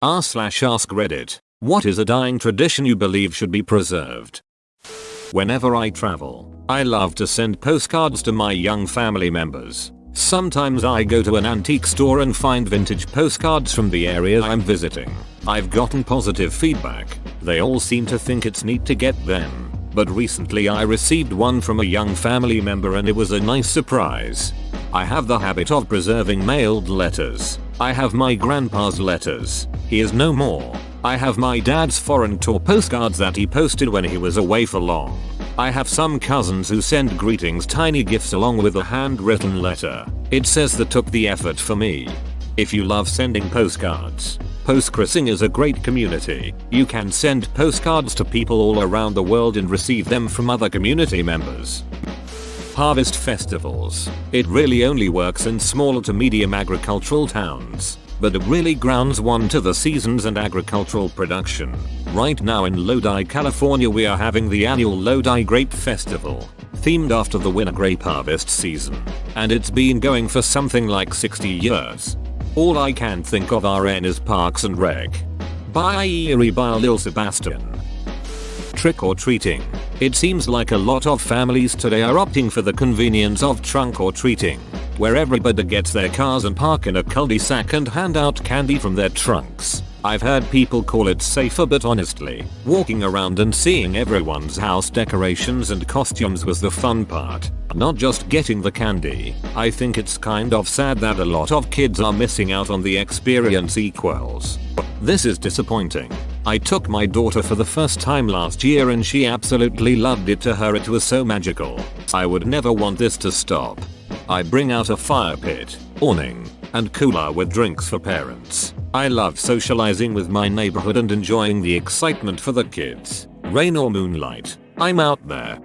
r/ask Reddit. What is a dying tradition you believe should be preserved? Whenever I travel, I love to send postcards to my young family members. Sometimes I go to an antique store and find vintage postcards from the area I'm visiting. I've gotten positive feedback. They all seem to think it's neat to get them. But recently I received one from a young family member and it was a nice surprise. I have the habit of preserving mailed letters. I have my grandpa's letters. He is no more. I have my dad's foreign tour postcards that he posted when he was away for long. I have some cousins who send greetings, tiny gifts along with a handwritten letter. It says they took the effort for me. If you love sending postcards, Postcrossing is a great community. You can send postcards to people all around the world and receive them from other community members. Harvest festivals. It really only works in small to medium agricultural towns, but it really grounds one to the seasons and agricultural production. Right now in Lodi, California, we are having the annual Lodi Grape Festival, themed after the winter grape harvest season, and it's been going for something like 60 years. All I can think of is Parks and Rec. By Lil Sebastian. Trick or treating. It seems like a lot of families today are opting for the convenience of trunk or treating, where everybody gets their cars and park in a cul-de-sac and hand out candy from their trunks. I've heard people call it safer, but honestly, walking around and seeing everyone's house decorations and costumes was the fun part, not just getting the candy. I think it's kind of sad that a lot of kids are missing out on the experience equals. This is disappointing. I took my daughter for the first time last year and she absolutely loved it. To her it was so magical. I would never want this to stop. I bring out a fire pit, awning, and cooler with drinks for parents. I love socializing with my neighborhood and enjoying the excitement for the kids. Rain or moonlight, I'm out there.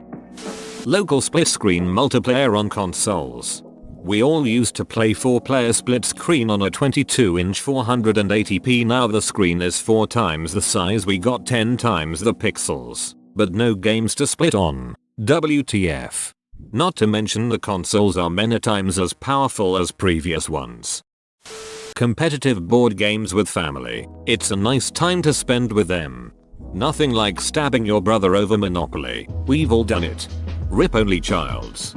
Local split screen multiplayer on consoles. We all used to play 4-player split screen on a 22-inch 480p. Now the screen is 4 times the size, we got 10 times the pixels, but no games to split on. WTF. Not to mention the consoles are many times as powerful as previous ones. Competitive board games with family. It's a nice time to spend with them. Nothing like stabbing your brother over Monopoly. We've all done it. Rip only childs.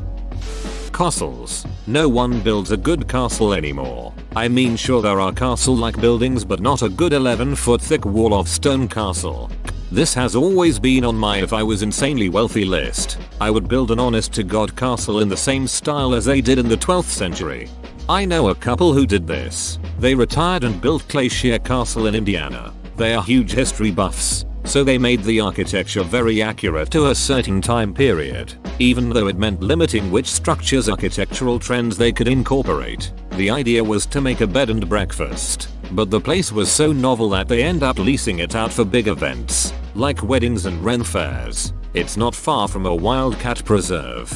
Castles. No one builds a good castle anymore. I mean, sure, there are castle-like buildings, but not a good 11-foot thick wall of stone castle. This has always been on my if I was insanely wealthy list. I would build an honest to god castle in the same style as they did in the 12th century. I know a couple who did this. They retired and built Glacier Castle in Indiana. They are huge history buffs, so they made the architecture very accurate to a certain time period, even though it meant limiting which structures' architectural trends they could incorporate. The idea was to make a bed and breakfast, but the place was so novel that they end up leasing it out for big events, like weddings and Ren fairs. It's not far from a wildcat preserve.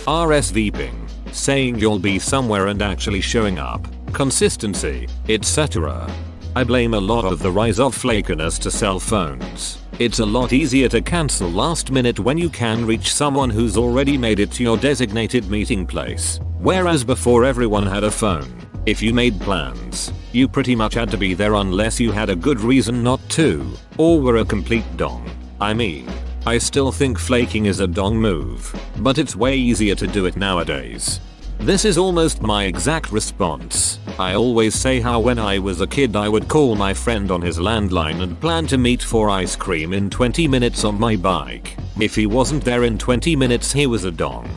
RSVPing. Saying you'll be somewhere and actually showing up. Consistency, etc. I blame a lot of the rise of flakiness to cell phones. It's a lot easier to cancel last minute when you can reach someone who's already made it to your designated meeting place. Whereas before, everyone had a phone. If you made plans, you pretty much had to be there unless you had a good reason not to, or were a complete dong. I mean, I still think flaking is a dong move, but it's way easier to do it nowadays. This is almost my exact response. I always say how when I was a kid I would call my friend on his landline and plan to meet for ice cream in 20 minutes on my bike. If he wasn't there in 20 minutes, he was a dong.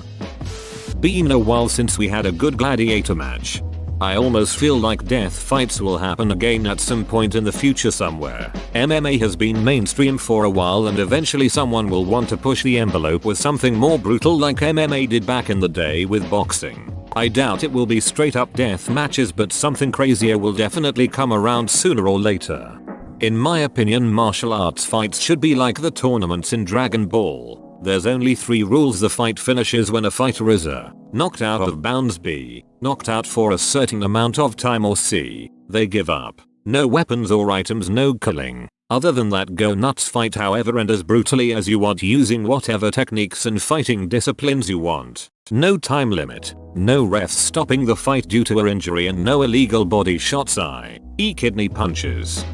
Been a while since we had a good gladiator match. I almost feel like death fights will happen again at some point in the future somewhere. MMA has been mainstream for a while and eventually someone will want to push the envelope with something more brutal like MMA did back in the day with boxing. I doubt it will be straight up death matches, but something crazier will definitely come around sooner or later. In my opinion, martial arts fights should be like the tournaments in Dragon Ball. There's only 3 rules: the fight finishes when a fighter is A, knocked out of bounds, B, knocked out for a certain amount of time, or C, they give up. No weapons or items, no killing. Other than that, go nuts, fight however and as brutally as you want using whatever techniques and fighting disciplines you want. No time limit, no refs stopping the fight due to an injury, and no illegal body shots, i.e. kidney punches.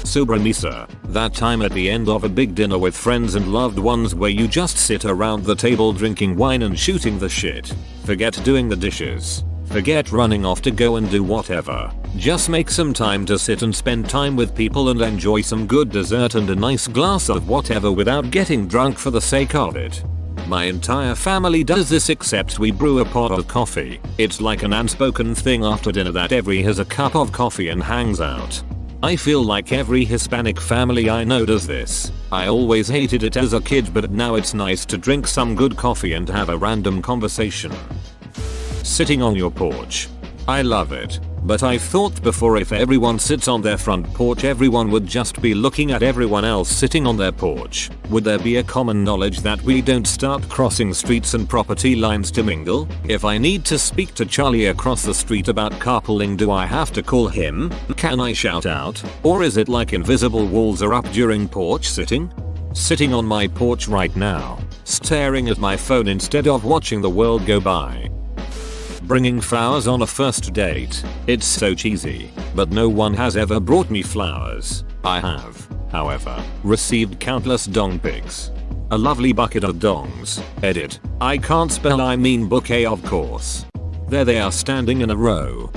Sobremesa, that time at the end of a big dinner with friends and loved ones where you just sit around the table drinking wine and shooting the shit. Forget doing the dishes. Forget running off to go and do whatever. Just make some time to sit and spend time with people and enjoy some good dessert and a nice glass of whatever without getting drunk for the sake of it. My entire family does this except we brew a pot of coffee. It's like an unspoken thing after dinner that every has a cup of coffee and hangs out. I feel like every Hispanic family I know does this. I always hated it as a kid, but now it's nice to drink some good coffee and have a random conversation. Sitting on your porch. I love it. But I thought before, if everyone sits on their front porch, everyone would just be looking at everyone else sitting on their porch. Would there be a common knowledge that we don't start crossing streets and property lines to mingle? If I need to speak to Charlie across the street about carpooling, do I have to call him? Can I shout out? Or is it like invisible walls are up during porch sitting? Sitting on my porch right now, staring at my phone instead of watching the world go by. Bringing flowers on a first date. It's so cheesy, but no one has ever brought me flowers. I have, however, received countless dong pics. A lovely bucket of dongs. Edit. I can't spell, I mean bouquet, of course. There they are standing in a row.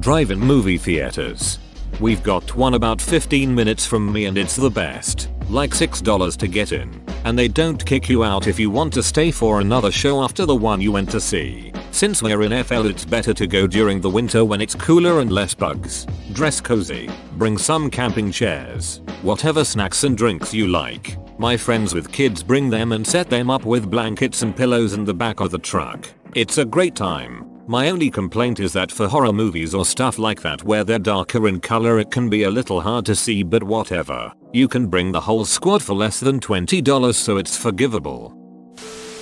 Drive-in movie theaters. We've got one about 15 minutes from me and it's the best. Like $6 to get in. And they don't kick you out if you want to stay for another show after the one you went to see. Since we're in FL, it's better to go during the winter when it's cooler and less bugs. Dress cozy. Bring some camping chairs. Whatever snacks and drinks you like. My friends with kids bring them and set them up with blankets and pillows in the back of the truck. It's a great time. My only complaint is that for horror movies or stuff like that where they're darker in color, it can be a little hard to see, but whatever. You can bring the whole squad for less than $20, so it's forgivable.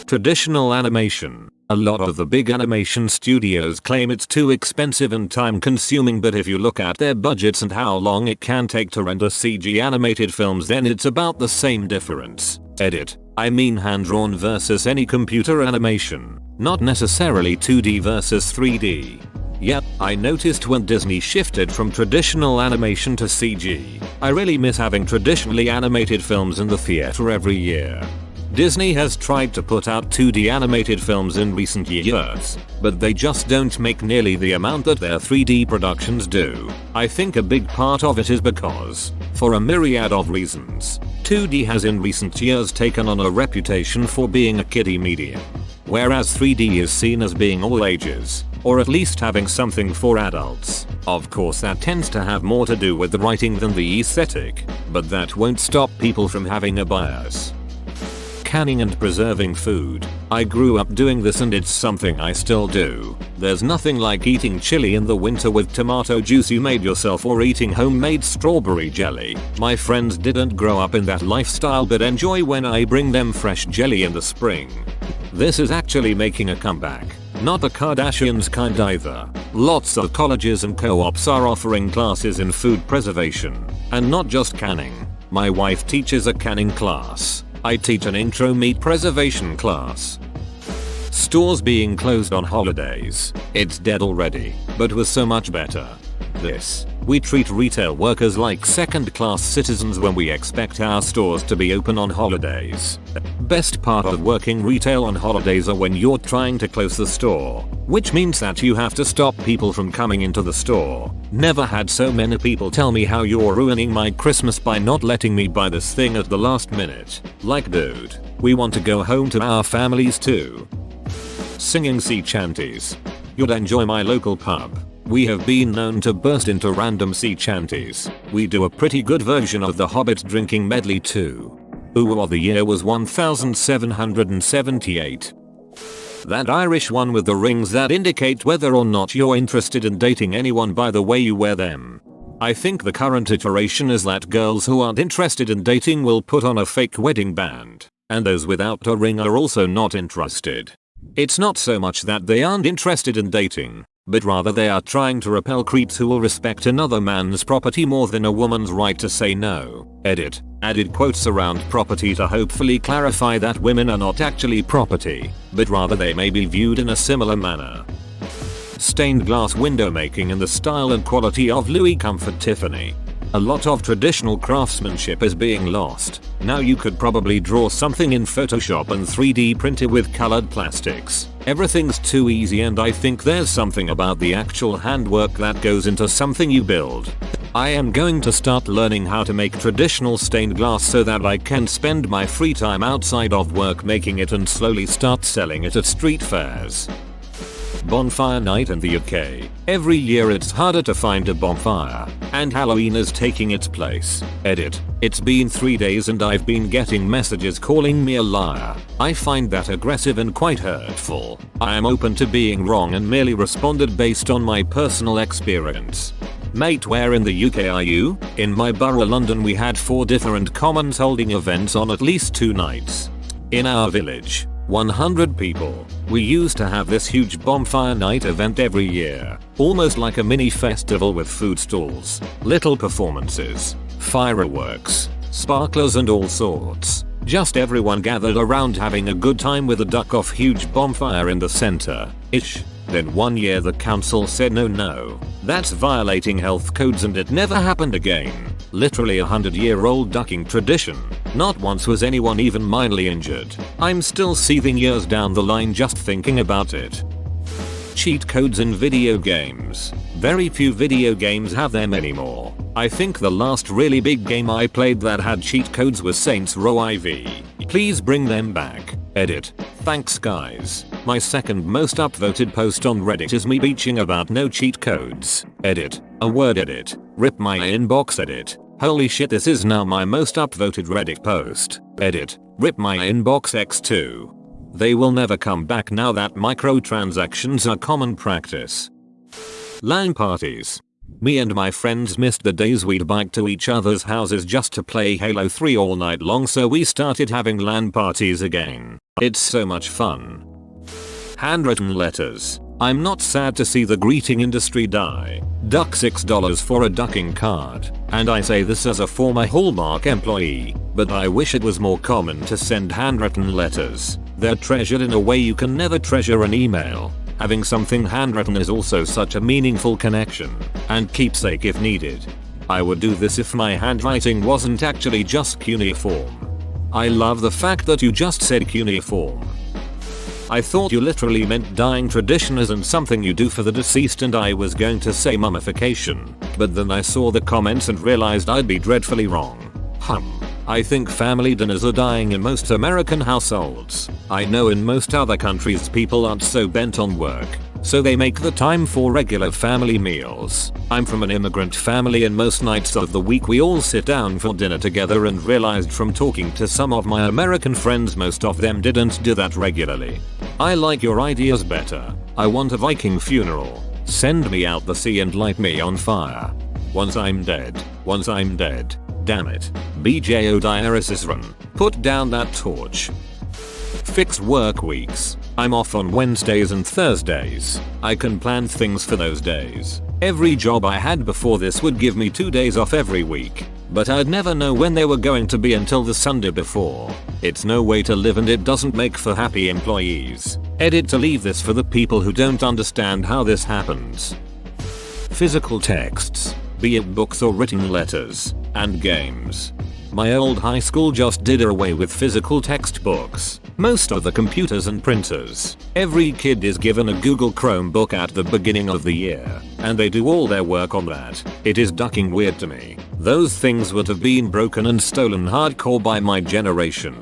Traditional animation. A lot of the big animation studios claim it's too expensive and time consuming, but if you look at their budgets and how long it can take to render CG animated films, then it's about the same difference. Edit. I mean hand-drawn versus any computer animation, not necessarily 2D versus 3D. Yep, I noticed when Disney shifted from traditional animation to CG. I really miss having traditionally animated films in the theater every year. Disney has tried to put out 2D animated films in recent years, but they just don't make nearly the amount that their 3D productions do. I think a big part of it is because, for a myriad of reasons, 2D has in recent years taken on a reputation for being a kiddie medium, whereas 3D is seen as being all ages, or at least having something for adults. Of course, that tends to have more to do with the writing than the aesthetic, but that won't stop people from having a bias. Canning and preserving food. I grew up doing this and it's something I still do. There's nothing like eating chili in the winter with tomato juice you made yourself or eating homemade strawberry jelly. My friends didn't grow up in that lifestyle but enjoy when I bring them fresh jelly in the spring. This is actually making a comeback. Not the Kardashians kind either. Lots of colleges and co-ops are offering classes in food preservation. And not just canning. My wife teaches a canning class. I teach an intro meat preservation class. Stores being closed on holidays. It's dead already, but was so much better. We treat retail workers like second-class citizens when we expect our stores to be open on holidays. Best part of working retail on holidays are when you're trying to close the store, which means that you have to stop people from coming into the store. Never had so many people tell me how you're ruining my Christmas by not letting me buy this thing at the last minute. Like, dude, we want to go home to our families too. Singing sea chanties. You'd enjoy my local pub. We have been known to burst into random sea chanties. We do a pretty good version of the Hobbit drinking medley too. Ooh of the year was 1778. That Irish one with the rings that indicate whether or not you're interested in dating anyone by the way you wear them. I think the current iteration is that girls who aren't interested in dating will put on a fake wedding band, and those without a ring are also not interested. It's not so much that they aren't interested in dating, but rather they are trying to repel creeps who will respect another man's property more than a woman's right to say no. Edit. Added quotes around property to hopefully clarify that women are not actually property, but rather they may be viewed in a similar manner. Stained glass window making in the style and quality of Louis Comfort Tiffany. A lot of traditional craftsmanship is being lost. Now you could probably draw something in Photoshop and 3D print it with colored plastics. Everything's too easy, and I think there's something about the actual handwork that goes into something you build. I am going to start learning how to make traditional stained glass so that I can spend my free time outside of work making it and slowly start selling it at street fairs. Bonfire night in the UK. Every year it's harder to find a bonfire, and Halloween is taking its place. Edit. It's been 3 days and I've been getting messages calling me a liar. I find that aggressive and quite hurtful. I am open to being wrong and merely responded based on my personal experience. Mate, where in the UK are you? In my borough London we had 4 different commons holding events on at least 2 nights. In our village, 100 people. We used to have this huge bonfire night event every year, almost like a mini festival with food stalls, little performances, fireworks, sparklers and all sorts. Just everyone gathered around having a good time with a duck-off huge bonfire in the center. Then one year the council said no, that's violating health codes, and it never happened again. Literally a 100-year-old ducking tradition. Not once was anyone even mildly injured. I'm still seething years down the line just thinking about it. Cheat codes in video games. Very few video games have them anymore. I think the last really big game I played that had cheat codes was Saints Row IV. Please bring them back. Edit. Thanks guys. My second most upvoted post on Reddit is me bitching about no cheat codes. Edit. A word edit. Rip my inbox edit. Holy shit, this is now my most upvoted Reddit post. Edit. Rip my inbox x2. They will never come back now that microtransactions are common practice. LAN parties. Me and my friends missed the days we'd bike to each other's houses just to play Halo 3 all night long, so we started having LAN parties again. It's so much fun. Handwritten letters. I'm not sad to see the greeting industry die. Duck $6 for a ducking card. And I say this as a former Hallmark employee, but I wish it was more common to send handwritten letters. They're treasured in a way you can never treasure an email. Having something handwritten is also such a meaningful connection, and keepsake if needed. I would do this if my handwriting wasn't actually just cuneiform. I love the fact that you just said cuneiform. I thought you literally meant dying tradition isn't something you do for the deceased, and I was going to say mummification, but then I saw the comments and realized I'd be dreadfully wrong. I think family dinners are dying in most American households. I know in most other countries people aren't so bent on work, so they make the time for regular family meals. I'm from an immigrant family, and most nights of the week we all sit down for dinner together, and realized from talking to some of my American friends most of them didn't do that regularly. I like your ideas better. I want a Viking funeral. Send me out the sea and light me on fire. Once I'm dead. Once I'm dead. Damn it. BJ Odiris run. Put down that torch. Fixed work weeks. I'm off on Wednesdays and Thursdays. I can plan things for those days. Every job I had before this would give me 2 days off every week, but I'd never know when they were going to be until the Sunday before. It's no way to live, and it doesn't make for happy employees. Edit to leave this for the people who don't understand how this happens. Physical texts, be it books or written letters, and games. My old high school just did away with physical textbooks. Most of the computers and printers. Every kid is given a Google Chromebook at the beginning of the year, and they do all their work on that. It is ducking weird to me. Those things would have been broken and stolen hardcore by my generation.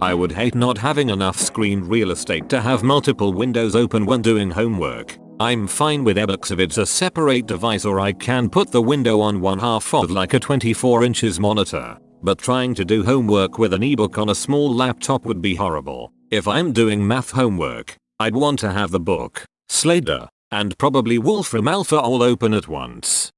I would hate not having enough screen real estate to have multiple windows open when doing homework. I'm fine with ebooks if it's a separate device, or I can put the window on one half of like a 24 inches monitor. But trying to do homework with an ebook on a small laptop would be horrible. If I'm doing math homework, I'd want to have the book, Slater, and probably Wolfram Alpha all open at once.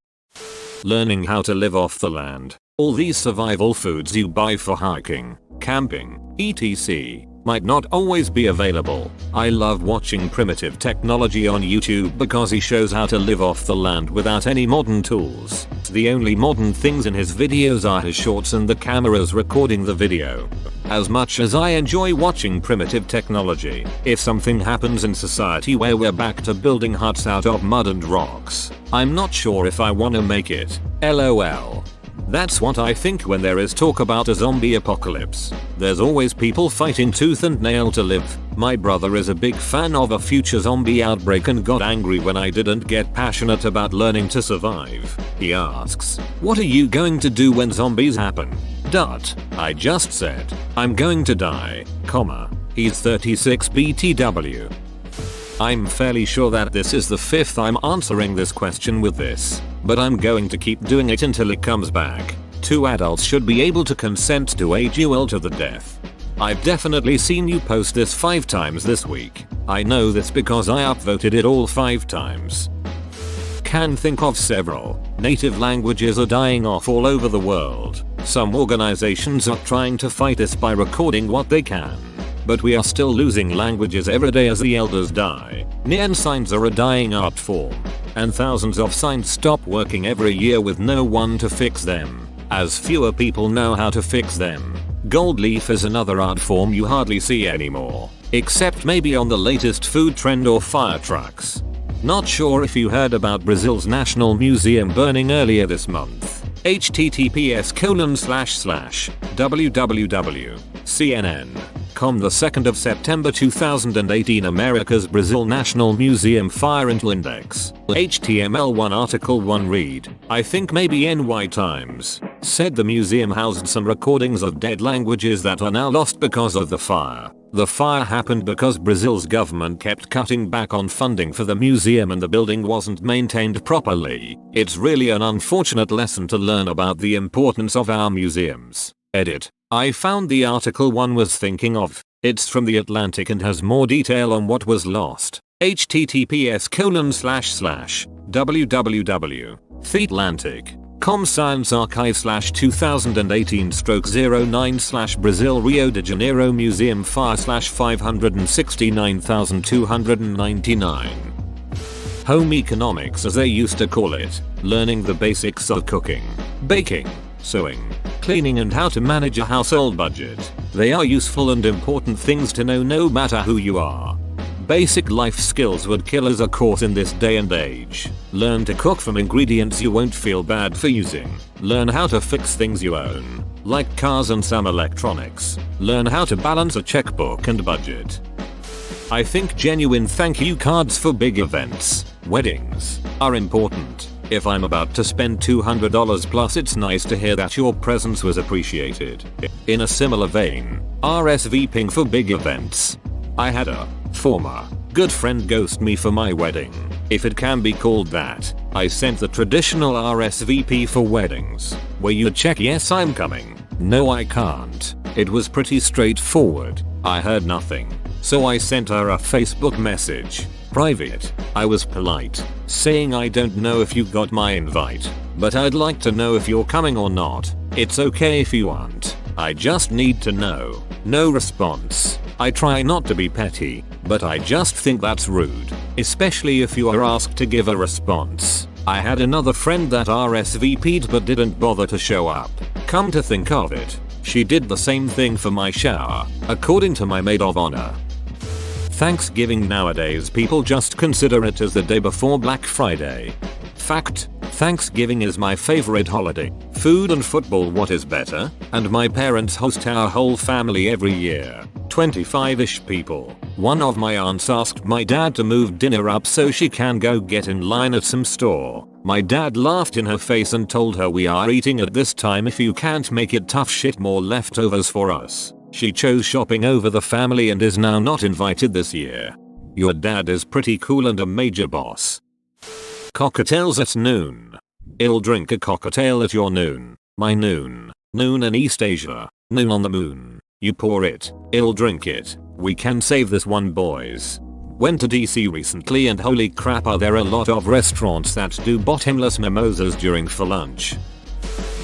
Learning how to live off the land. All these survival foods you buy for hiking, camping, etc. might not always be available. I love watching Primitive Technology on YouTube because he shows how to live off the land without any modern tools. The only modern things in his videos are his shorts and the cameras recording the video. As much as I enjoy watching Primitive Technology, if something happens in society where we're back to building huts out of mud and rocks, I'm not sure if I wanna make it. LOL. That's what I think when there is talk about a zombie apocalypse. There's always people fighting tooth and nail to live. My brother is a big fan of a future zombie outbreak and got angry when I didn't get passionate about learning to survive. He asks, "What are you going to do when zombies happen?" I just said, "I'm going to die, comma." He's 36 BTW. I'm fairly sure that this is the 5th I'm answering this question with this, but I'm going to keep doing it until it comes back. 2 adults should be able to consent to AGUL to the death. I've definitely seen you post this 5 times this week. I know this because I upvoted it all 5 times. Can think of several. Native languages are dying off all over the world. Some organizations are trying to fight this by recording what they can. But we are still losing languages every day as the elders die. Neon signs are a dying art form. And thousands of signs stop working every year with no one to fix them, as fewer people know how to fix them. Gold leaf is another art form you hardly see anymore, except maybe on the latest food trend or fire trucks. Not sure if you heard about Brazil's National Museum burning earlier this month. https://www.cnn.com. The 2nd of September 2018, America's Brazil National Museum Fire Intel Index. HTML1 Article 1 read, I think maybe NY Times, said the museum housed some recordings of dead languages that are now lost because of the fire. The fire happened because Brazil's government kept cutting back on funding for the museum and the building wasn't maintained properly. It's really an unfortunate lesson to learn about the importance of our museums. Edit. I found the article one was thinking of. It's from The Atlantic and has more detail on what was lost. https://www.theatlantic.com Science Archive /2018/09 Brazil Rio de Janeiro Museum Fire /569,299. Home economics, as they used to call it, learning the basics of cooking, baking, sewing, cleaning and how to manage a household budget. They are useful and important things to know no matter who you are. Basic life skills would kill as a course in this day and age. Learn to cook from ingredients you won't feel bad for using. Learn how to fix things you own, like cars and some electronics. Learn how to balance a checkbook and budget. I think genuine thank you cards for big events, weddings, are important. If I'm about to spend $200 plus, it's nice to hear that your presence was appreciated. In a similar vein, RSVPing for big events. I had a former good friend ghost me for my wedding, if it can be called that. I sent the traditional RSVP for weddings, where you check yes I'm coming, no I can't. It was pretty straightforward. I heard nothing, so I sent her a Facebook message. Private. I was polite, saying I don't know if you got my invite, but I'd like to know if you're coming or not. It's okay if you aren't. I just need to know. No response. I try not to be petty, but I just think that's rude, especially if you are asked to give a response. I had another friend that RSVP'd but didn't bother to show up. Come to think of it, she did the same thing for my shower, according to my maid of honor. Thanksgiving nowadays people just consider it as the day before Black Friday. Fact, Thanksgiving is my favorite holiday. Food and football, what is better? And my parents host our whole family every year. 25-ish people. One of my aunts asked my dad to move dinner up so she can go get in line at some store. My dad laughed in her face and told her we are eating at this time, if you can't make it tough shit, more leftovers for us. She chose shopping over the family and is now not invited this year. Your dad is pretty cool and a major boss. Cocktails at noon. I'll drink a cocktail at your noon. My noon. Noon in East Asia. Noon on the moon. You pour it. I'll drink it. We can save this one, boys. Went to DC recently and holy crap, are there a lot of restaurants that do bottomless mimosas during for lunch.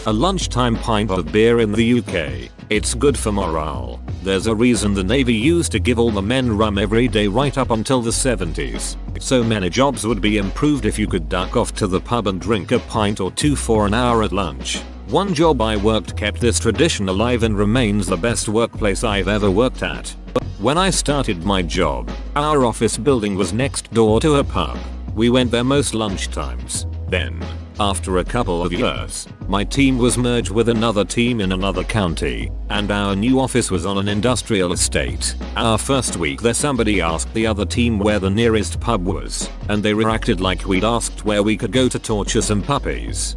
A lunchtime pint of beer in the UK. It's good for morale. There's a reason the Navy used to give all the men rum every day right up until the 70s. So many jobs would be improved if you could duck off to the pub and drink a pint or two for an hour at lunch. One job I worked kept this tradition alive and remains the best workplace I've ever worked at. When I started my job, our office building was next door to a pub. We went there most lunchtimes. Then, after a couple of years, my team was merged with another team in another county, and our new office was on an industrial estate. Our first week there, somebody asked the other team where the nearest pub was, and they reacted like we'd asked where we could go to torture some puppies.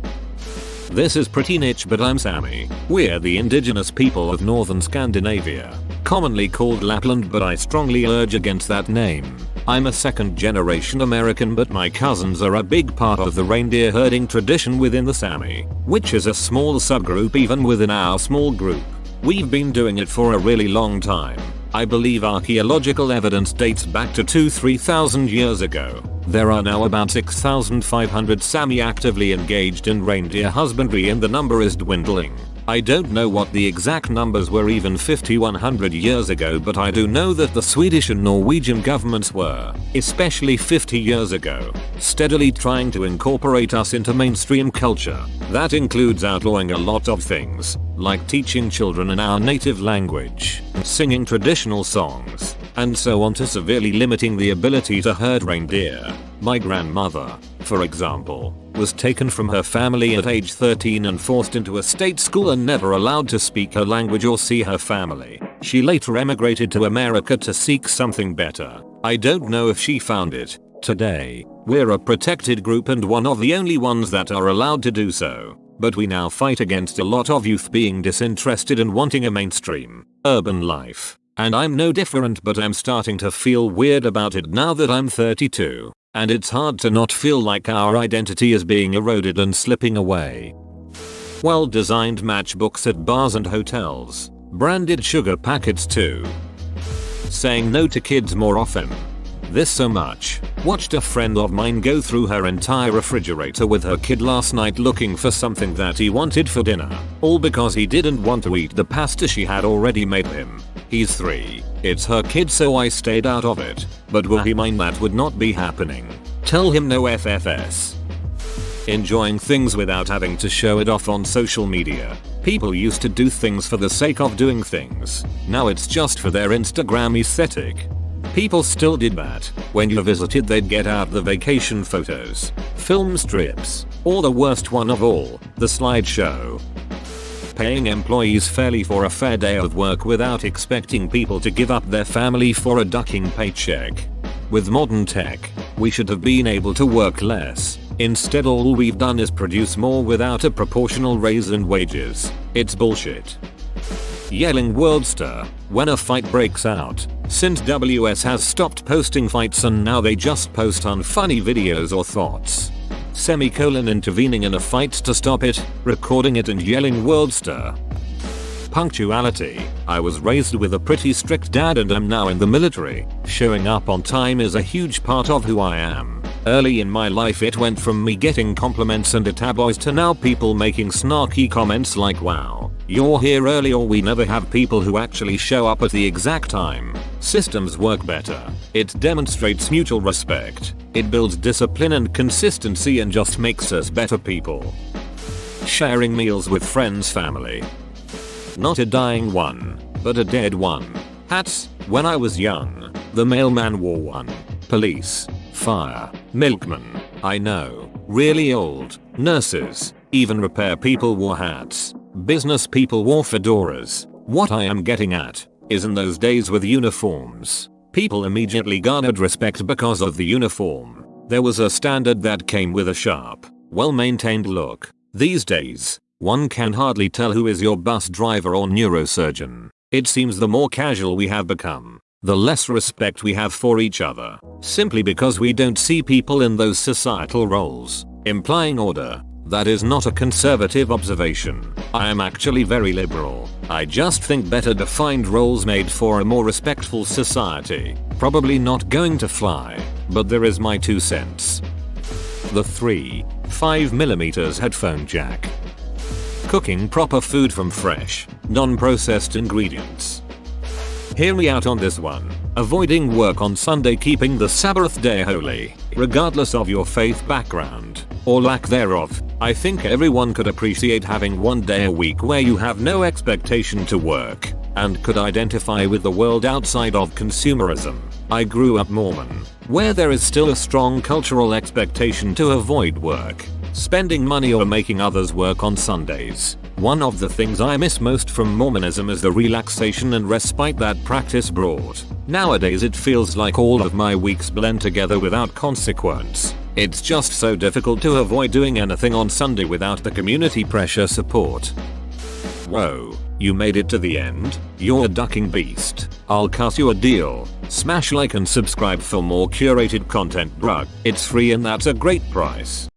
This is pretty niche, but I'm Sami. We're the indigenous people of northern Scandinavia, commonly called Lapland, but I strongly urge against that name. I'm a second generation American, but my cousins are a big part of the reindeer herding tradition within the Sami, which is a small subgroup even within our small group. We've been doing it for a really long time. I believe archaeological evidence dates back to 2,000-3,000 years ago. There are now about 6,500 Sami actively engaged in reindeer husbandry, and the number is dwindling. I don't know what the exact numbers were even 50-100 years ago, but I do know that the Swedish and Norwegian governments were, especially 50 years ago, steadily trying to incorporate us into mainstream culture. That includes outlawing a lot of things, like teaching children in our native language, singing traditional songs, and so on, to severely limiting the ability to herd reindeer. My grandmother, for example, was taken from her family at age 13 and forced into a state school and never allowed to speak her language or see her family. She later emigrated to America to seek something better. I don't know if she found it. Today, we're a protected group and one of the only ones that are allowed to do so. But we now fight against a lot of youth being disinterested and wanting a mainstream, urban life. And I'm no different, but I'm starting to feel weird about it now that I'm 32. And it's hard to not feel like our identity is being eroded and slipping away. Well-designed matchbooks at bars and hotels. Branded sugar packets too. Saying no to kids more often. This so much. Watched a friend of mine go through her entire refrigerator with her kid last night looking for something that he wanted for dinner. All because he didn't want to eat the pasta she had already made him. He's 3. It's her kid, so I stayed out of it. But will he mind? That would not be happening. Tell him no FFS. Enjoying things without having to show it off on social media. People used to do things for the sake of doing things. Now it's just for their Instagram aesthetic. People still did that. When you visited, they'd get out the vacation photos, film strips, or the worst one of all, the slideshow. Paying employees fairly for a fair day of work without expecting people to give up their family for a ducking paycheck. With modern tech, we should have been able to work less. Instead, all we've done is produce more without a proportional raise in wages. It's bullshit. Yelling Worldster when a fight breaks out. Since WS has stopped posting fights and now they just post unfunny videos or thoughts. Intervening in a fight to stop it, recording it and yelling Worldster. Punctuality. I was raised with a pretty strict dad and am now in the military. Showing up on time is a huge part of who I am. Early in my life it went from me getting compliments and tabloids to now people making snarky comments like, wow, you're here early, or we never have people who actually show up at the exact time. Systems work better. It demonstrates mutual respect. It builds discipline and consistency and just makes us better people. Sharing meals with friends, family. Not a dying one, but a dead one. Hats. When I was young, the mailman wore one. Police, fire, milkman. I know, really old. Nurses, even repair people wore hats. Business people wore fedoras. What I am getting at is, in those days with uniforms, people immediately garnered respect because of the uniform. There was a standard that came with a sharp, well-maintained look. These days, one can hardly tell who is your bus driver or neurosurgeon. It seems the more casual we have become, the less respect we have for each other, simply because we don't see people in those societal roles, implying order. That is not a conservative observation. I am actually very liberal. I just think better defined roles made for a more respectful society. Probably not going to fly, but there is my 2 cents. The 3.5mm headphone jack. cooking proper food from fresh, non-processed ingredients. Hear me out on this one. Avoiding work on Sunday, keeping the Sabbath day holy, regardless of your faith background, or lack thereof. I think everyone could appreciate having one day a week where you have no expectation to work, and could identify with the world outside of consumerism. I grew up Mormon, where there is still a strong cultural expectation to avoid work, spending money or making others work on Sundays. One of the things I miss most from Mormonism is the relaxation and respite that practice brought. Nowadays it feels like all of my weeks blend together without consequence. It's just so difficult to avoid doing anything on Sunday without the community pressure support. Whoa, you made it to the end? You're a ducking beast. I'll cut you a deal. Smash like and subscribe for more curated content, bruh. It's free and that's a great price.